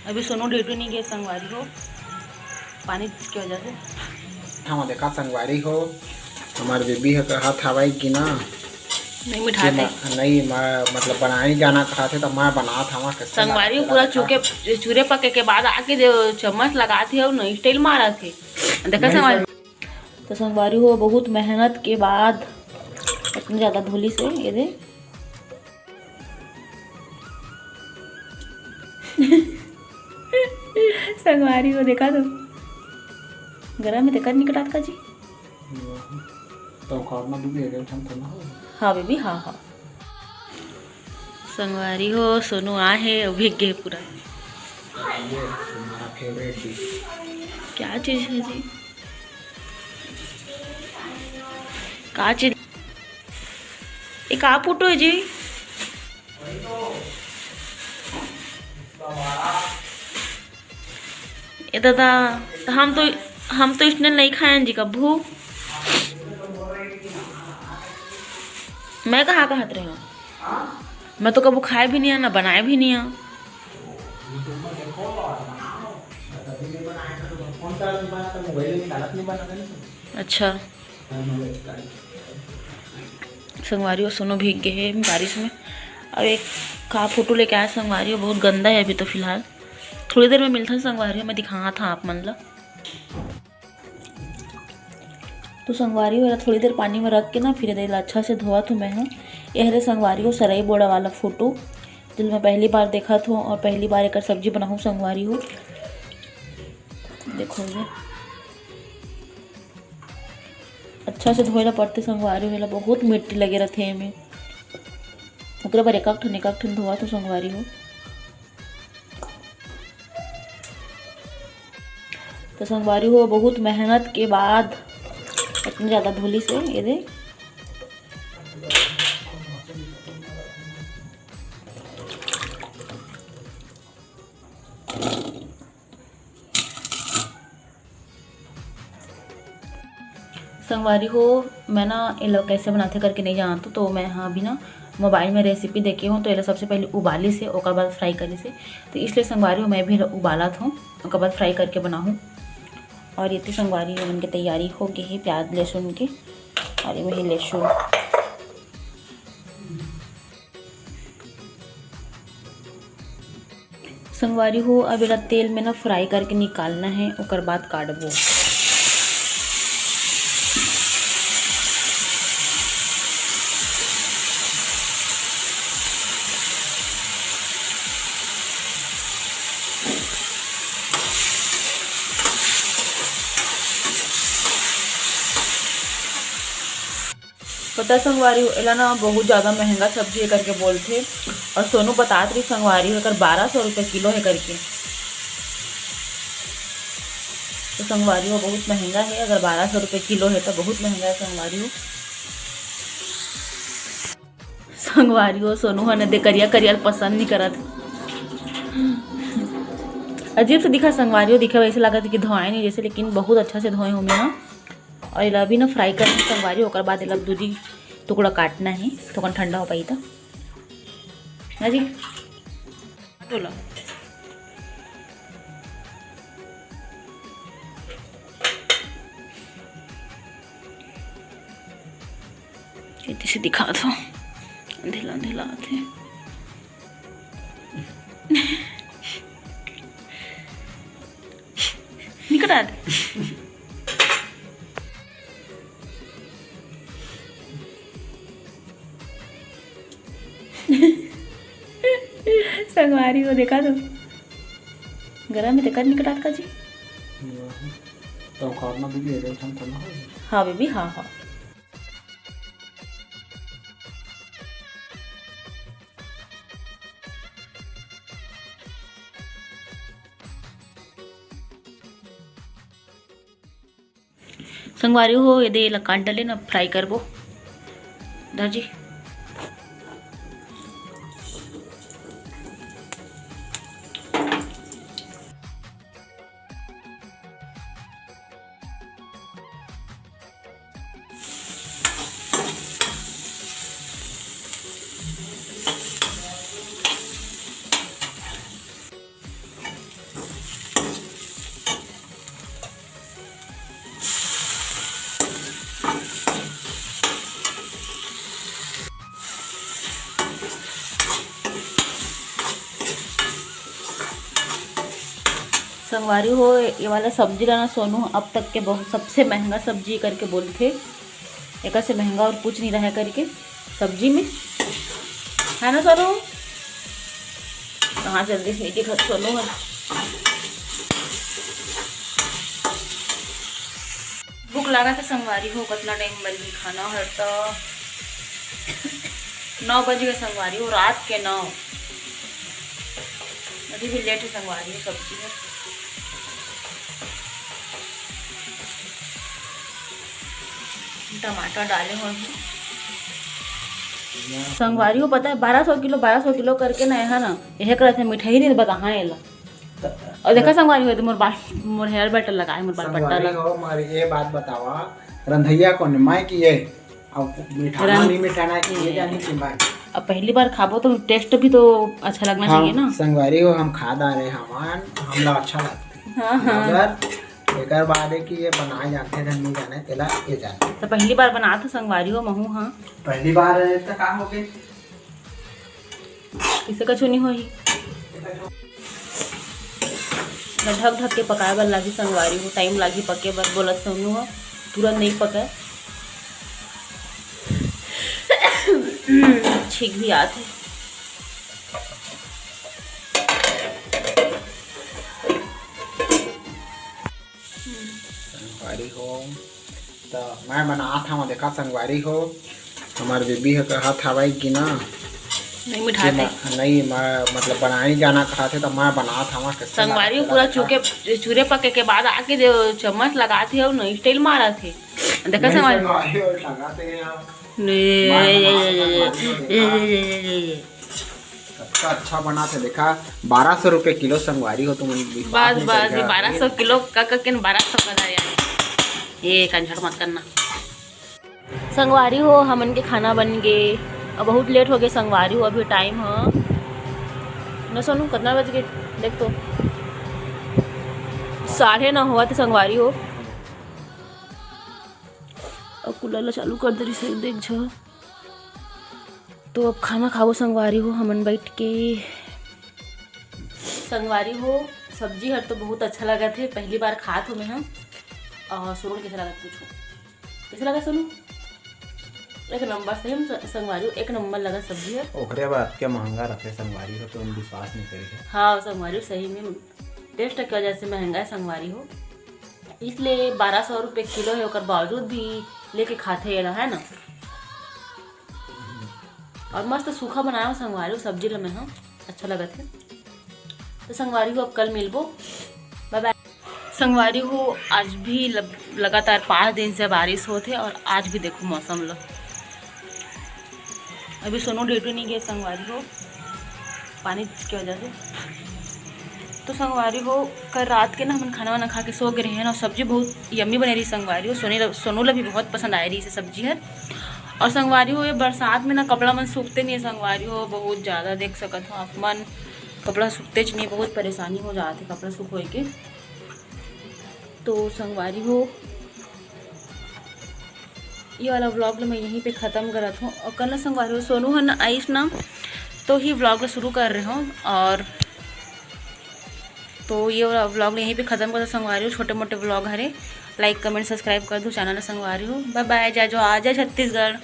अभी सोनू ड्यूटी नहीं गए संगवारी हो, पानी की वजह से। हम देखा संगवारी हो हमारे बेबी है हाथ हवाई की ना नहीं मिठाते नहीं मतलब बनाने जाना कहा थे तो मैं बना था संगवारी हो पूरा चूरे पके के बाद आके चम्मच लगाते हो ना स्टाइल मारा थे देखा संगवारी। तो संगवारी हो बहुत मेहनत के बाद इतनी ज़्यादा धूली से ये दे संगवारी को देखा तो गरम में देखा निकटा का जी तो खाना भी है हाँ बेबी हाँ हाँ संगवारी हो सोनू आ है भीग गए पूरा। हमारा फेवरेट डिश क्या चीज़ है जी, क्या चीज एक आप फोटो है जी। ये दादा हम तो इसने नहीं खाए जी कभू। मैं कहाँ हाथ रही हूँ, मैं तो कभी खाए भी नहीं है ना बनाए भी नहीं है। अच्छा संगवारी हो सोनू भीग गए हैं बारिश में। अब एक का फोटो लेके आया संगवारी हो, बहुत गंदा है अभी तो फिलहाल, थोड़ी देर में मिलता है संगवारी हो, मैं दिखा था आप मन ला। तो संगवारी हो थोड़ी देर पानी में रख के ना फिर दे अच्छा से धोआ तो मैं हूँ। यह रे संगवारी हो सरई बोड़ा वाला फोटो जिल मैं पहली बार देखा था और पहली बार एक सब्जी बनाऊँ संगवारी हो। देखो ये अच्छा से धोएला पड़ते संगवारी हो, बहुत मिट्टी लगे रहते हैं में ओकरे बार एक ठन धोआ तो संगवारी हो। तो संगवारी हो बहुत मेहनत के बाद इतनी ज़्यादा धूली से ये दे संगवारी हो मैं ना ये लोग कैसे बनाते करके नहीं जानता, तो मैं हाँ अभी ना मोबाइल में रेसिपी देखे हूँ। तो ये सबसे पहले उबाली से और बाद फ्राई करे से, तो इसलिए संगवारी हो मैं भी उबाला था और बाद फ्राई करके बनाऊँ। और ये तो संगवारी हो उनकी तैयारी हो गई है प्याज लहसुन के, और ये वही लहसुन संगवारी हो अब एला तेल में ना फ्राई करके निकालना है और बाद काटबो। पता संगवारी एला ना बहुत ज़्यादा महंगा सब्जी है करके बोलते, और सोनू बता रही संगवारी होकर 1200 रुपये किलो है करके। तो संगवारी हो बहुत महंगा है, अगर 1200 रुपये किलो है तो बहुत महंगा है संगवारी हो। संगवारी हो सोनू हने दे करिया करिया पसंद नहीं करत, अजीब से दिखा संगवारी हो, दिखा वैसे लगा था कि धोए नहीं जैसे, लेकिन बहुत अच्छा से धोए हूँ मैं ना। और इला भी ना फ्राई करना संगवारी होकर बाद इला दूधी टुकड़ा काटना है तो ठंडा हो पाई था ना जी बोला। से दिखा दो अंधेला अंधेला थे निकट आ संगवारी को देखा तो गरम में देखा निकट का जी तो खाना भी है हाँ बेबी हाँ हाँ। संगवारी हो ये काट डाले ना फ्राई करबो दाजी। संगवारी हो, ये वाला सब्जी लाना सोनू अब तक के बहुत सबसे महंगा सब्जी करके बोले थे। एक से महंगा और कुछ नहीं रहा करके सब्जी में, है ना सोनू? कहाँ जल्दी से एक घर सोनू है। भूख लगा था संगवारी हो, कितना टाइम बनी खाना हर तो 9 बज गए संगवारी हो, रात के 9। अभी भी लेट है संगवारी हो सब्जी है। टमाटर डाले हो संगवारी हो, पता है 1200 किलो करके ना है ना, यह कर थे मिठाई नहीं बता हाँ एला। और देखा संगवारी हो तो मोर हेयर बटर लगाए, मोर बाल बट्टा लगा। हो मारी ये बात बतावा, रंधैया कौन मैं की ये अब मिठाना नहीं मिठाना की ये जानी की मैं। अब पहली बार खाबो तो टेस्ट भी तो अच्छा लगना चाहिए ना। संगवारी हो हम खा डाले हमान हमला अच्छा लगता है। हाँ मगर एक बाद है कि ये बनाए जाते हैं नहीं जाने तेला ये जाने। तो पहली बार बना था संगवारी हो महू। हाँ पहली बार तो का हो गई किसे कछु नहीं होई। ढक ढक के पकाए बर लागी संगवारी हो, टाइम लागी पके बर बोला सोनू हो, तुरंत नहीं पका। छींक भी आते। संगवारी हो तो मैं बना था देखा संगवारी हो हमारे बीबी है कहा था भाई कि ना नहीं मिठाते नहीं मैं मतलब बनाने जाना कहा थे तो मैं बना था वहाँ संगवारी हो पूरा चूरे पके के बाद आके जो चम्मच लगाते हो ना स्टाइल मारा थे। देखा संगवारी अच्छा बना था देखा 1200 रुपये किलो संगवारी हो तुम। बस 1200 किलो का 1200 का ये कंझड़ मत करना। संगवारी हो हमन के खाना बन गए, अब बहुत लेट हो गए संगवारी हो। अभी टाइम है न सोनू कितना बज गए देख तो 9:30 हुआ थे संगवारी हो। अब कूलर चालू कर दे रही देख छ। तो अब खाना खाओ संगवारी हो हमन बैठ के। संगवारी हो सब्जी हर तो बहुत अच्छा लगा थे, पहली बार खा तो मैं। हम और सोनू कैसा लगा पूछो, कैसा लगा सोनू? एक नंबर से हम संगवारी हो, एक नंबर लगा सब्जी है। ओकरे बाद क्या महंगा रखे संगवारी हो तो हम विश्वास नहीं करेंगे। हाँ संगवारी हो सही में टेस्ट की वजह से महंगा है संगवारी हो, इसलिए 1200 रुपये किलो है। और बावजूद भी लेके खाते है ना। और मस्त सूखा बनाया संगवारी हो सब्जी में। हाँ अच्छा लगा थे। तो संगवारी हो अब कल मिलबो, बाय बाय। संगवारी हो आज भी लगातार 5 दिन से बारिश होते और आज भी देखो मौसम लो। अभी सोनू ड्यूटी नहीं गए संगवारी हो पानी की वजह से। तो संगवारी हो कल रात के ना हम खाना वाना खा के सो गए हैं ना। सब्जी बहुत यम्मी बने रही संगवारी हो, सोनू ला भी बहुत पसंद आ रही है सब्जी है। और संगवारी हो ये बरसात में ना कपड़ा मन सूखते नहीं है संगवारी हो, बहुत ज़्यादा देख सकत हो आप मन कपड़ा सूखते नहीं, बहुत परेशानी हो जाती कपड़ा सूखोए के। तो संगवारी हो ये वाला व्लॉग मैं यहीं पे ख़त्म करत हूँ। और कल संगवारी हो सोनू है ना आइस ना तो ही व्लॉग शुरू कर रहे हूँ। और तो ये व्लॉग यहीं पे ख़त्म कर संगवारी हो। छोटे मोटे व्लॉग हरे लाइक कमेंट सब्सक्राइब कर दो चैनल संगवारी हो। Bye bye. जा जो आ जाए छत्तीसगढ़।